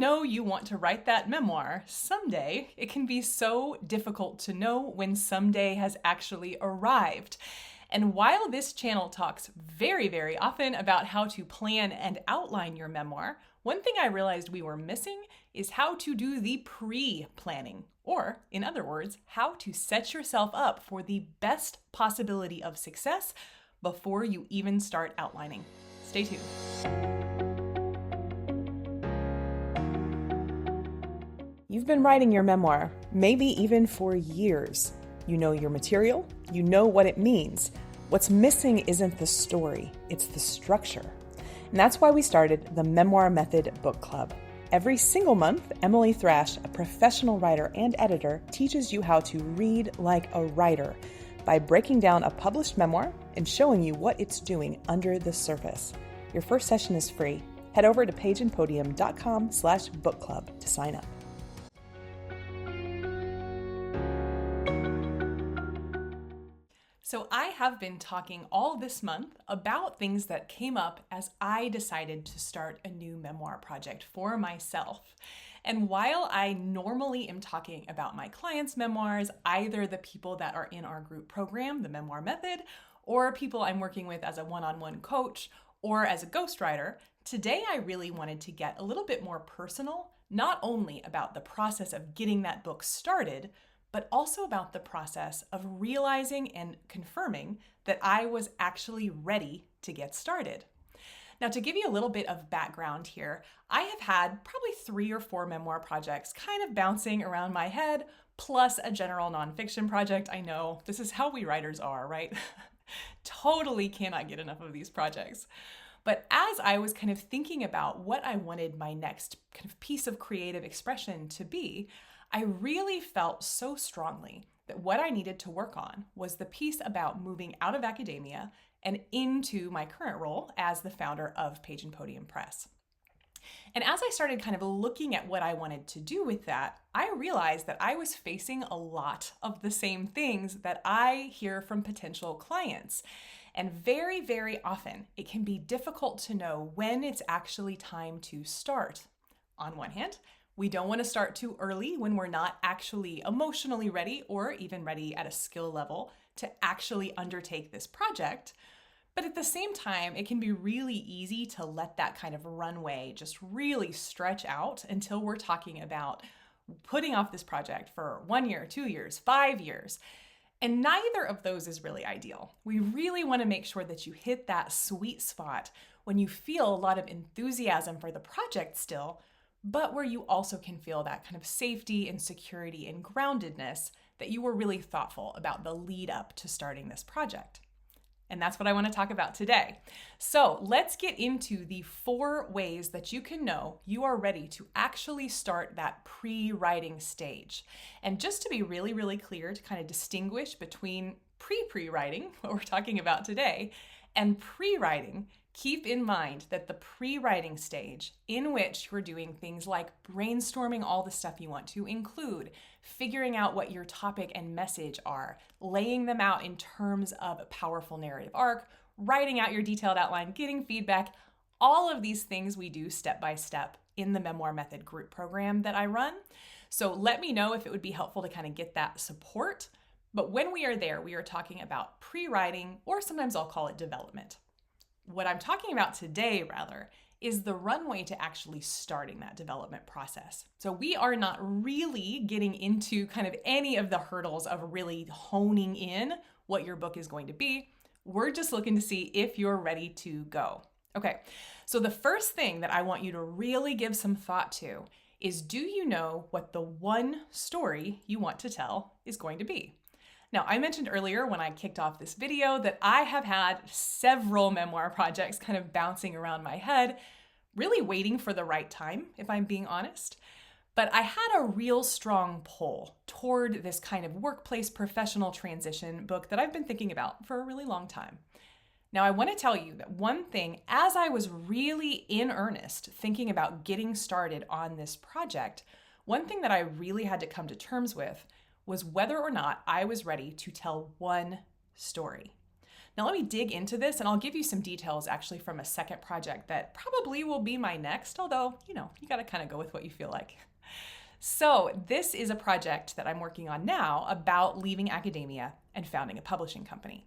know you want to write that memoir someday, it can be so difficult to know when someday has actually arrived. And while this channel talks very, very often about how to plan and outline your memoir, one thing I realized we were missing is how to do the pre-planning, or in other words, how to set yourself up for the best possibility of success before you even start outlining. Stay tuned. You've been writing your memoir, maybe even for years. You know your material, you know what it means. What's missing isn't the story, it's the structure. And that's why we started the Memoir Method Book Club. Every single month, Emily Thrash, a professional writer and editor, teaches you how to read like a writer by breaking down a published memoir and showing you what it's doing under the surface. Your first session is free. Head over to pageandpodium.com/book club to sign up. So I have been talking all this month about things that came up as I decided to start a new memoir project for myself. And while I normally am talking about my clients' memoirs, either the people that are in our group program, the Memoir Method, or people I'm working with as a one-on-one coach or as a ghostwriter, today I really wanted to get a little bit more personal, not only about the process of getting that book started, but also about the process of realizing and confirming that I was actually ready to get started. Now, to give you a little bit of background here, I have had probably 3 or 4 memoir projects kind of bouncing around my head, plus a general nonfiction project. I know, this is how we writers are, right? Totally cannot get enough of these projects. But as I was kind of thinking about what I wanted my next kind of piece of creative expression to be, I really felt so strongly that what I needed to work on was the piece about moving out of academia and into my current role as the founder of Page and Podium Press. And as I started kind of looking at what I wanted to do with that, I realized that I was facing a lot of the same things that I hear from potential clients. And very, very often, it can be difficult to know when it's actually time to start. On one hand, we don't want to start too early when we're not actually emotionally ready or even ready at a skill level to actually undertake this project. But at the same time, it can be really easy to let that kind of runway just really stretch out until we're talking about putting off this project for 1 year, 2 years, 5 years. And neither of those is really ideal. We really want to make sure that you hit that sweet spot when you feel a lot of enthusiasm for the project still, but where you also can feel that kind of safety and security and groundedness that you were really thoughtful about the lead up to starting this project. And that's what I want to talk about today. So let's get into the 4 ways that you can know you are ready to actually start that pre-writing stage. And just to be really, really clear, to kind of distinguish between pre-writing, what we're talking about today, and pre-writing, keep in mind that the pre-writing stage, in which you're doing things like brainstorming all the stuff you want to include, figuring out what your topic and message are, laying them out in terms of a powerful narrative arc, writing out your detailed outline, getting feedback, all of these things we do step by step in the Memoir Method group program that I run. So let me know if it would be helpful to kind of get that support. But when we are there, we are talking about pre-writing, or sometimes I'll call it development. What I'm talking about today, rather, is the runway to actually starting that development process. So we are not really getting into kind of any of the hurdles of really honing in what your book is going to be. We're just looking to see if you're ready to go. Okay, so the first thing that I want you to really give some thought to is, do you know what the one story you want to tell is going to be? Now, I mentioned earlier when I kicked off this video that I have had several memoir projects kind of bouncing around my head, really waiting for the right time, if I'm being honest. But I had a real strong pull toward this kind of workplace professional transition book that I've been thinking about for a really long time. Now, I want to tell you that one thing, as I was really in earnest thinking about getting started on this project, one thing that I really had to come to terms with was whether or not I was ready to tell one story. Now let me dig into this and I'll give you some details actually from a second project that probably will be my next, although, you gotta kind of go with what you feel like. So this is a project that I'm working on now about leaving academia and founding a publishing company.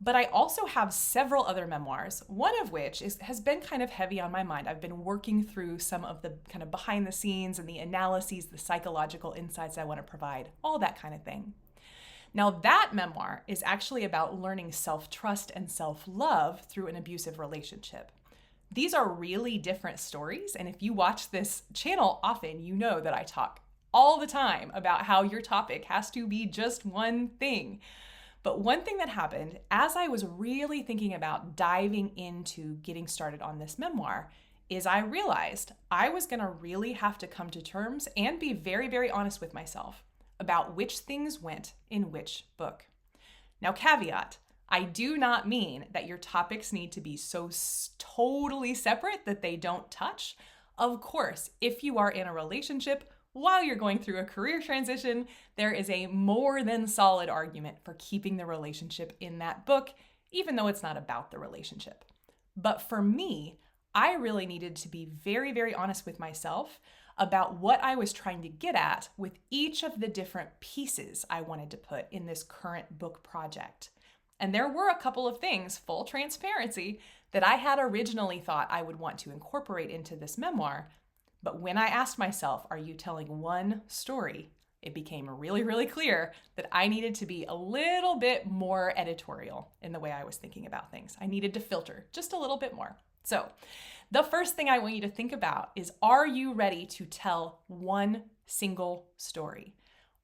But I also have several other memoirs, one of which has been kind of heavy on my mind. I've been working through some of the kind of behind the scenes and the analyses, the psychological insights I want to provide, all that kind of thing. Now that memoir is actually about learning self-trust and self-love through an abusive relationship. These are really different stories, and if you watch this channel often, you know that I talk all the time about how your topic has to be just one thing. But one thing that happened as I was really thinking about diving into getting started on this memoir is I realized I was going to really have to come to terms and be very, very honest with myself about which things went in which book. Now, caveat, I do not mean that your topics need to be so totally separate that they don't touch. Of course, if you are in a relationship while you're going through a career transition, there is a more than solid argument for keeping the relationship in that book, even though it's not about the relationship. But for me, I really needed to be very, very honest with myself about what I was trying to get at with each of the different pieces I wanted to put in this current book project. And there were a couple of things, full transparency, that I had originally thought I would want to incorporate into this memoir. But when I asked myself, are you telling one story? It became really, really clear that I needed to be a little bit more editorial in the way I was thinking about things. I needed to filter just a little bit more. So the first thing I want you to think about is, are you ready to tell one single story?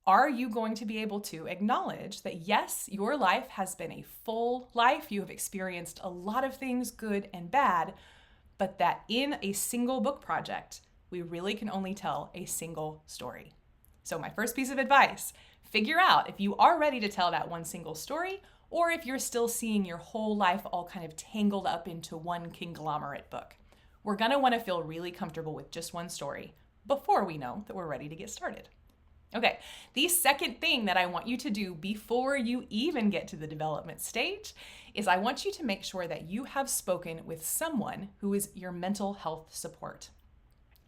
Are you going to be able to acknowledge that yes, your life has been a full life, you have experienced a lot of things, good and bad, but that in a single book project, we really can only tell a single story. So my first piece of advice, figure out if you are ready to tell that one single story, or if you're still seeing your whole life all kind of tangled up into one conglomerate book. We're gonna wanna feel really comfortable with just one story before we know that we're ready to get started. Okay, the second thing that I want you to do before you even get to the development stage is I want you to make sure that you have spoken with someone who is your mental health support.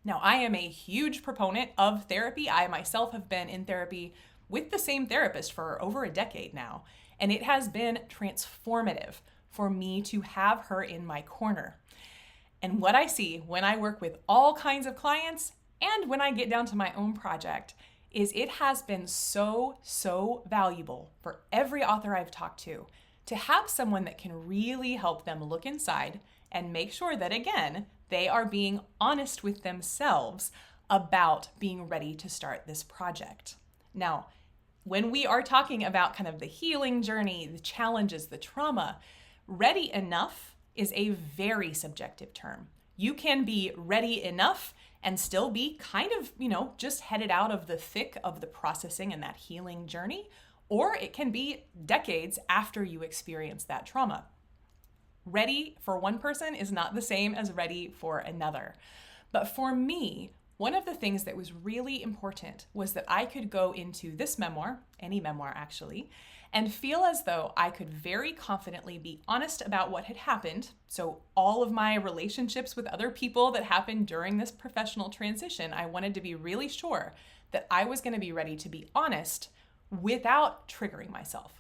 Now, I am a huge proponent of therapy. I myself have been in therapy with the same therapist for over a decade now, and it has been transformative for me to have her in my corner. And what I see when I work with all kinds of clients and when I get down to my own project is it has been so, so valuable for every author I've talked to have someone that can really help them look inside and make sure that, again, they are being honest with themselves about being ready to start this project. Now, when we are talking about kind of the healing journey, the challenges, the trauma, ready enough is a very subjective term. You can be ready enough and still be kind of, just headed out of the thick of the processing and that healing journey, or it can be decades after you experience that trauma. Ready for one person is not the same as ready for another. But for me, one of the things that was really important was that I could go into this memoir, any memoir actually, and feel as though I could very confidently be honest about what had happened. So all of my relationships with other people that happened during this professional transition, I wanted to be really sure that I was going to be ready to be honest without triggering myself.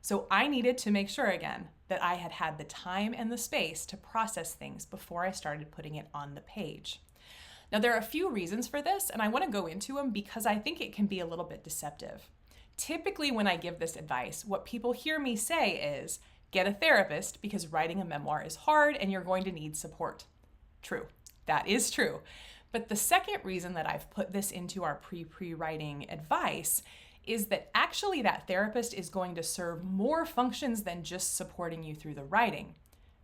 So I needed to make sure again that I had had the time and the space to process things before I started putting it on the page. Now there are a few reasons for this, and I want to go into them because I think it can be a little bit deceptive. Typically when I give this advice, what people hear me say is, get a therapist because writing a memoir is hard and you're going to need support. True, that is true. But the second reason that I've put this into our pre-writing advice is that actually that therapist is going to serve more functions than just supporting you through the writing.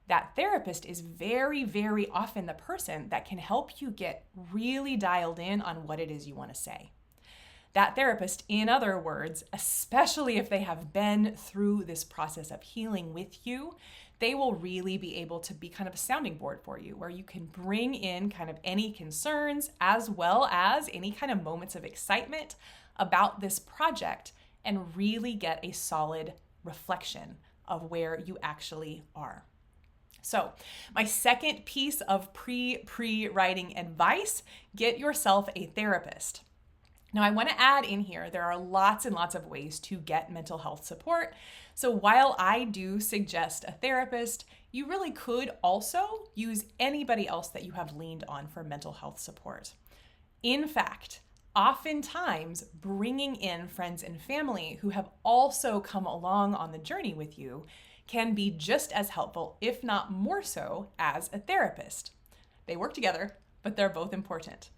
That therapist is very, very often the person that can help you get really dialed in on what it is you want to say. That therapist, in other words, especially if they have been through this process of healing with you, they will really be able to be kind of a sounding board for you, where you can bring in kind of any concerns as well as any kind of moments of excitement about this project and really get a solid reflection of where you actually are. So, my second piece of pre-writing advice, get yourself a therapist. Now, I want to add in here, there are lots and lots of ways to get mental health support. So while I do suggest a therapist, you really could also use anybody else that you have leaned on for mental health support. In fact, oftentimes bringing in friends and family who have also come along on the journey with you can be just as helpful, if not more so, as a therapist. They work together, but they're both important.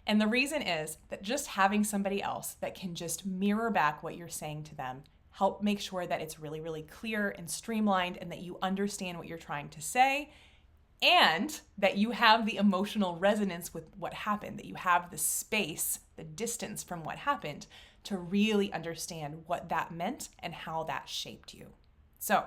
And the reason is that just having somebody else that can just mirror back what you're saying to them, help make sure that it's really, really clear and streamlined and that you understand what you're trying to say, and that you have the emotional resonance with what happened, that you have the space, the distance from what happened to really understand what that meant and how that shaped you. So,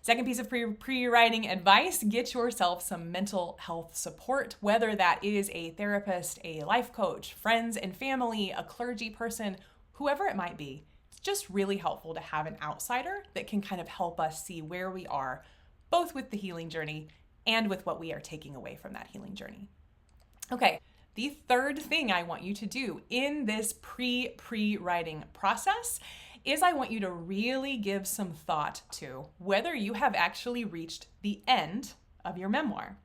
second piece of pre-writing advice, get yourself some mental health support, whether that is a therapist, a life coach, friends and family, a clergy person, whoever it might be. It's just really helpful to have an outsider that can kind of help us see where we are, both with the healing journey and with what we are taking away from that healing journey. Okay, the third thing I want you to do in this pre-writing process is I want you to really give some thought to whether you have actually reached the end of your memoir.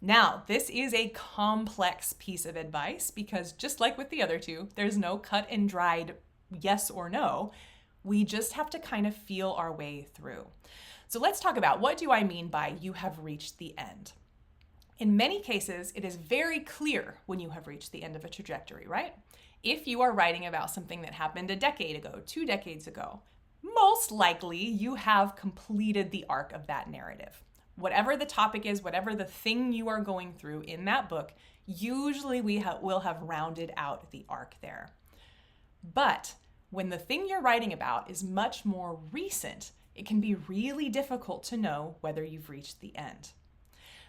Now, this is a complex piece of advice because just like with the other two, there's no cut and dried yes or no. We just have to kind of feel our way through. So let's talk about what do I mean by you have reached the end. In many cases, it is very clear when you have reached the end of a trajectory, right? If you are writing about something that happened a decade ago, 2 decades ago, most likely you have completed the arc of that narrative. Whatever the topic is, whatever the thing you are going through in that book, usually we will have rounded out the arc there. But when the thing you're writing about is much more recent, it can be really difficult to know whether you've reached the end.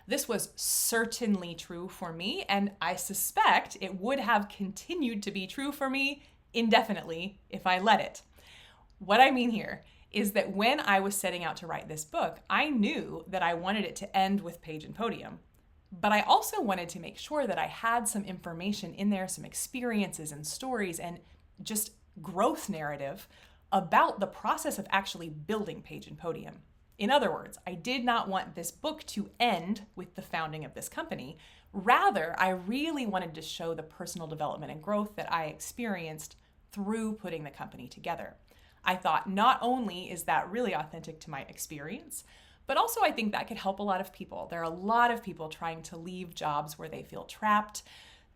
This was certainly true for me, and I suspect it would have continued to be true for me indefinitely if I let it. What I mean here is that when I was setting out to write this book, I knew that I wanted it to end with Page and Podium, but I also wanted to make sure that I had some information in there, some experiences and stories and just growth narrative about the process of actually building Page and Podium. In other words, I did not want this book to end with the founding of this company. Rather, I really wanted to show the personal development and growth that I experienced through putting the company together. I thought not only is that really authentic to my experience, but also I think that could help a lot of people. There are a lot of people trying to leave jobs where they feel trapped,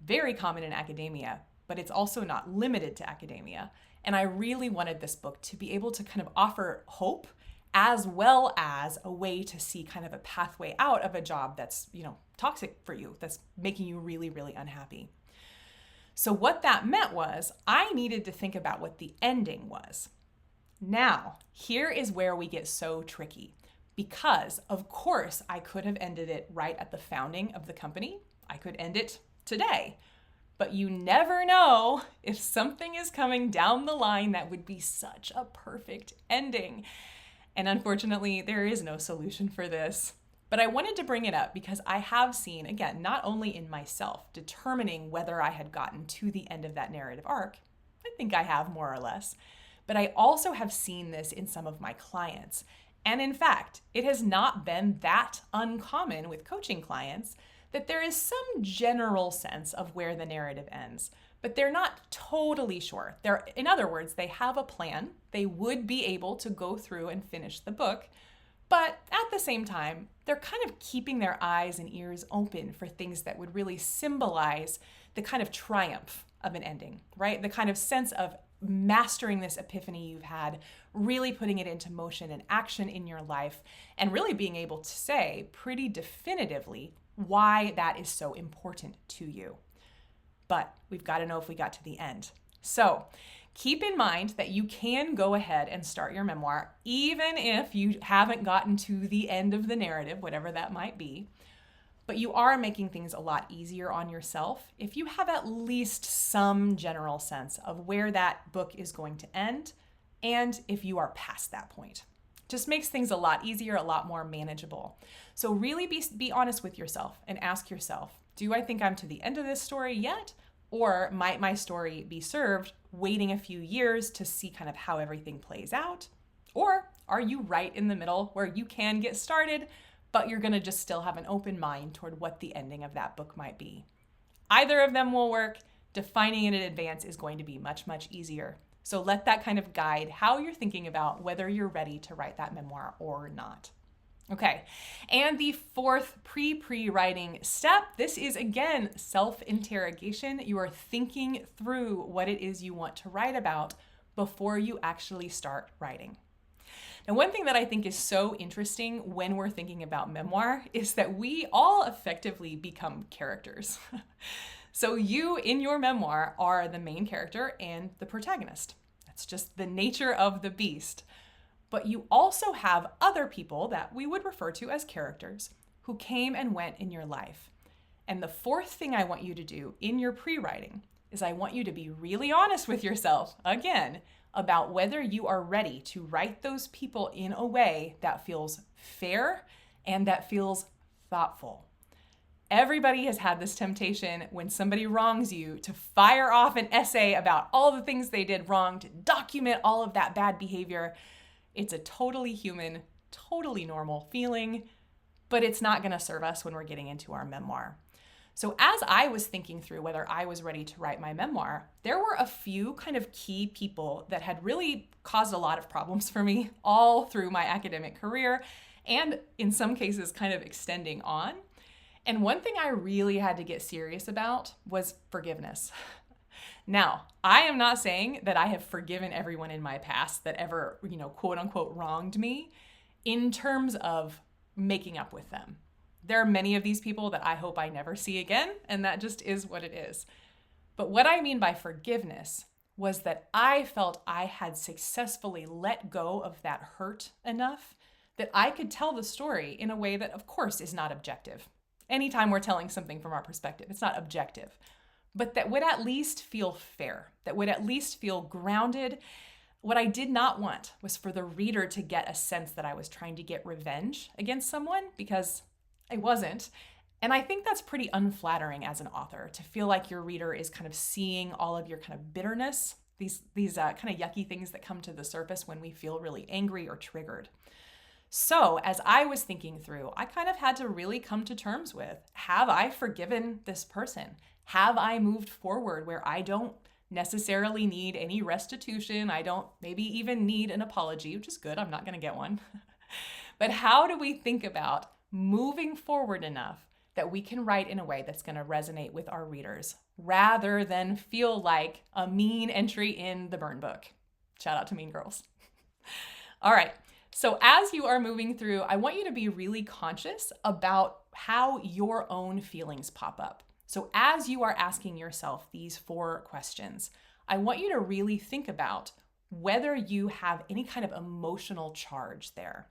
very common in academia, but it's also not limited to academia. And I really wanted this book to be able to kind of offer hope as well as a way to see kind of a pathway out of a job that's, toxic for you, that's making you really, really unhappy. So what that meant was I needed to think about what the ending was. Now, here is where we get so tricky because, of course, I could have ended it right at the founding of the company. I could end it today. But you never know if something is coming down the line that would be such a perfect ending. And unfortunately, there is no solution for this. But I wanted to bring it up because I have seen, again, not only in myself, determining whether I had gotten to the end of that narrative arc. I think I have more or less. But I also have seen this in some of my clients. And in fact, it has not been that uncommon with coaching clients that there is some general sense of where the narrative ends, but they're not totally sure. In other words, they have a plan. They would be able to go through and finish the book, but at the same time, they're kind of keeping their eyes and ears open for things that would really symbolize the kind of triumph of an ending, right? The kind of sense of mastering this epiphany you've had, really putting it into motion and action in your life, and really being able to say pretty definitively why that is so important to you. But we've got to know if we got to the end. So keep in mind that you can go ahead and start your memoir, even if you haven't gotten to the end of the narrative, whatever that might be. But you are making things a lot easier on yourself if you have at least some general sense of where that book is going to end, and if you are past that point. Just makes things a lot easier, a lot more manageable. So really be honest with yourself and ask yourself, do I think I'm to the end of this story yet? Or might my story be served waiting a few years to see kind of how everything plays out? Or are you right in the middle where you can get started, but you're gonna just still have an open mind toward what the ending of that book might be? Either of them will work. Defining it in advance is going to be much, much easier. So let that kind of guide how you're thinking about whether you're ready to write that memoir or not. Okay, and the fourth pre-writing step, this is again self-interrogation. You are thinking through what it is you want to write about before you actually start writing. Now, one thing that I think is so interesting when we're thinking about memoir is that we all effectively become characters. So you, in your memoir, are the main character and the protagonist. That's just the nature of the beast. But you also have other people that we would refer to as characters who came and went in your life. And the fourth thing I want you to do in your pre-writing is I want you to be really honest with yourself, again, about whether you are ready to write those people in a way that feels fair and that feels thoughtful. Everybody has had this temptation when somebody wrongs you to fire off an essay about all the things they did wrong, to document all of that bad behavior. It's a totally human, totally normal feeling, but it's not going to serve us when we're getting into our memoir. So as I was thinking through whether I was ready to write my memoir, there were a few kind of key people that had really caused a lot of problems for me all through my academic career, and in some cases kind of extending on. And one thing I really had to get serious about was forgiveness. Now, I am not saying that I have forgiven everyone in my past that ever, quote unquote, wronged me in terms of making up with them. There are many of these people that I hope I never see again, and that just is what it is. But what I mean by forgiveness was that I felt I had successfully let go of that hurt enough that I could tell the story in a way that, of course, is not objective. Anytime we're telling something from our perspective, it's not objective, but that would at least feel fair, that would at least feel grounded. What I did not want was for the reader to get a sense that I was trying to get revenge against someone, because I wasn't. And I think that's pretty unflattering as an author, to feel like your reader is kind of seeing all of your kind of bitterness, these kind of yucky things that come to the surface when we feel really angry or triggered. So as I was thinking through, I kind of had to really come to terms with, have I forgiven this person? Have I moved forward where I don't necessarily need any restitution? I don't maybe even need an apology, which is good. I'm not going to get one. But how do we think about moving forward enough that we can write in a way that's going to resonate with our readers rather than feel like a mean entry in the burn book? Shout out to Mean Girls. All right. So as you are moving through, I want you to be really conscious about how your own feelings pop up. So as you are asking yourself these 4 questions, I want you to really think about whether you have any kind of emotional charge there.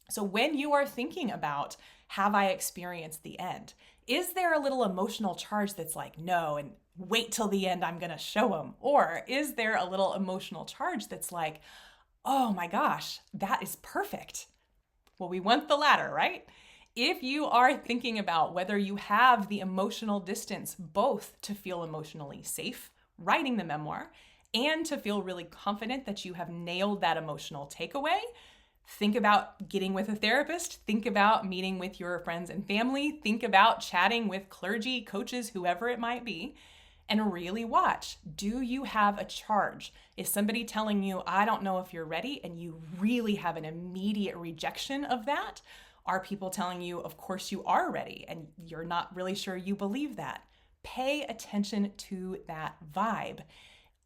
So when you are thinking about, have I experienced the end? Is there a little emotional charge that's like, no, and wait till the end, I'm going to show them? Or is there a little emotional charge that's like, oh my gosh, that is perfect? Well, we want the latter, right? If you are thinking about whether you have the emotional distance, both to feel emotionally safe writing the memoir and to feel really confident that you have nailed that emotional takeaway, think about getting with a therapist, think about meeting with your friends and family, think about chatting with clergy, coaches, whoever it might be, and really watch. Do you have a charge? Is somebody telling you, I don't know if you're ready, and you really have an immediate rejection of that? Are people telling you, of course you are ready, and you're not really sure you believe that? Pay attention to that vibe.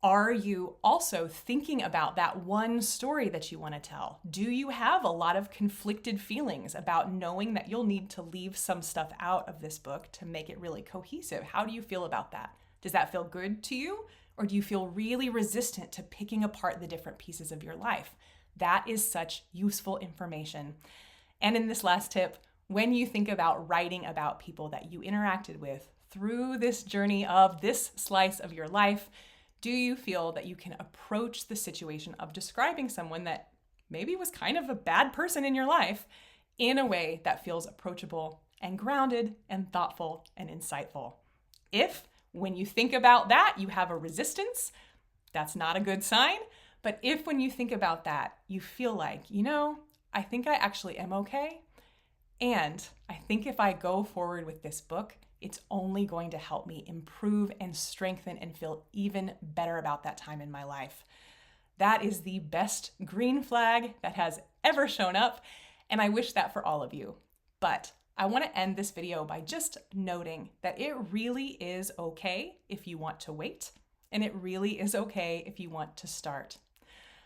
Are you also thinking about that one story that you want to tell? Do you have a lot of conflicted feelings about knowing that you'll need to leave some stuff out of this book to make it really cohesive? How do you feel about that? Does that feel good to you? Or do you feel really resistant to picking apart the different pieces of your life? That is such useful information. And in this last tip, when you think about writing about people that you interacted with through this journey of this slice of your life, do you feel that you can approach the situation of describing someone that maybe was kind of a bad person in your life, in a way that feels approachable and grounded and thoughtful and insightful. If, when you think about that, you have a resistance, that's not a good sign. But if when you think about that, you feel like, I think I actually am okay, and I think if I go forward with this book, it's only going to help me improve and strengthen and feel even better about that time in my life. That is the best green flag that has ever shown up, and I wish that for all of you. But I want to end this video by just noting that it really is okay if you want to wait, and it really is okay if you want to start.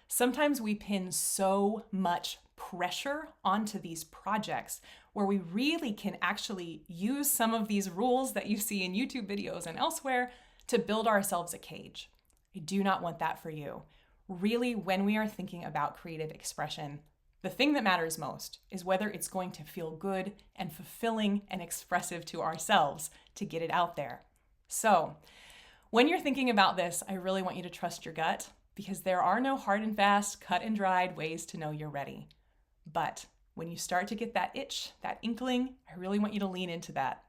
Sometimes we pin so much pressure onto these projects where we really can actually use some of these rules that you see in YouTube videos and elsewhere to build ourselves a cage. I do not want that for you. Really, when we are thinking about creative expression, the thing that matters most is whether it's going to feel good and fulfilling and expressive to ourselves to get it out there. So, when you're thinking about this, I really want you to trust your gut, because there are no hard and fast, cut and dried ways to know you're ready. But when you start to get that itch, that inkling, I really want you to lean into that.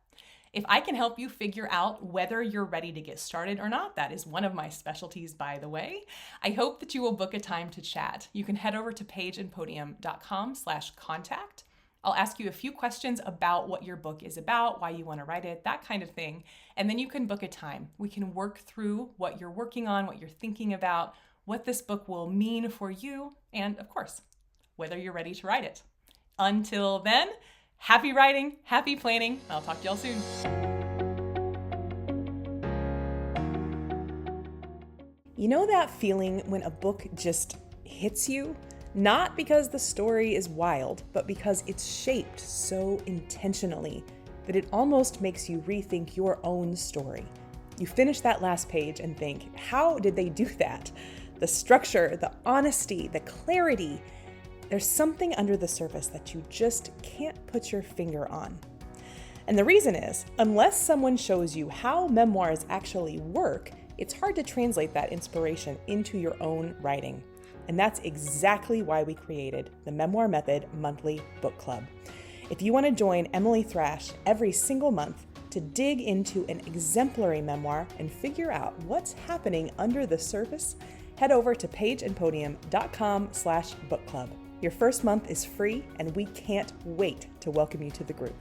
If I can help you figure out whether you're ready to get started or not, that is one of my specialties, by the way, I hope that you will book a time to chat. You can head over to pageandpodium.com/contact. I'll ask you a few questions about what your book is about, why you want to write it, that kind of thing. And then you can book a time. We can work through what you're working on, what you're thinking about, what this book will mean for you, and of course, whether you're ready to write it. Until then, happy writing, happy planning. I'll talk to y'all soon. You know that feeling when a book just hits you? Not because the story is wild, but because it's shaped so intentionally that it almost makes you rethink your own story. You finish that last page and think, how did they do that? The structure, the honesty, the clarity. There's something under the surface that you just can't put your finger on. And the reason is, unless someone shows you how memoirs actually work, it's hard to translate that inspiration into your own writing. And that's exactly why we created the Memoir Method Monthly Book Club. If you want to join Emily Thrash every single month to dig into an exemplary memoir and figure out what's happening under the surface, head over to pageandpodium.com/book club. Your first month is free, and we can't wait to welcome you to the group.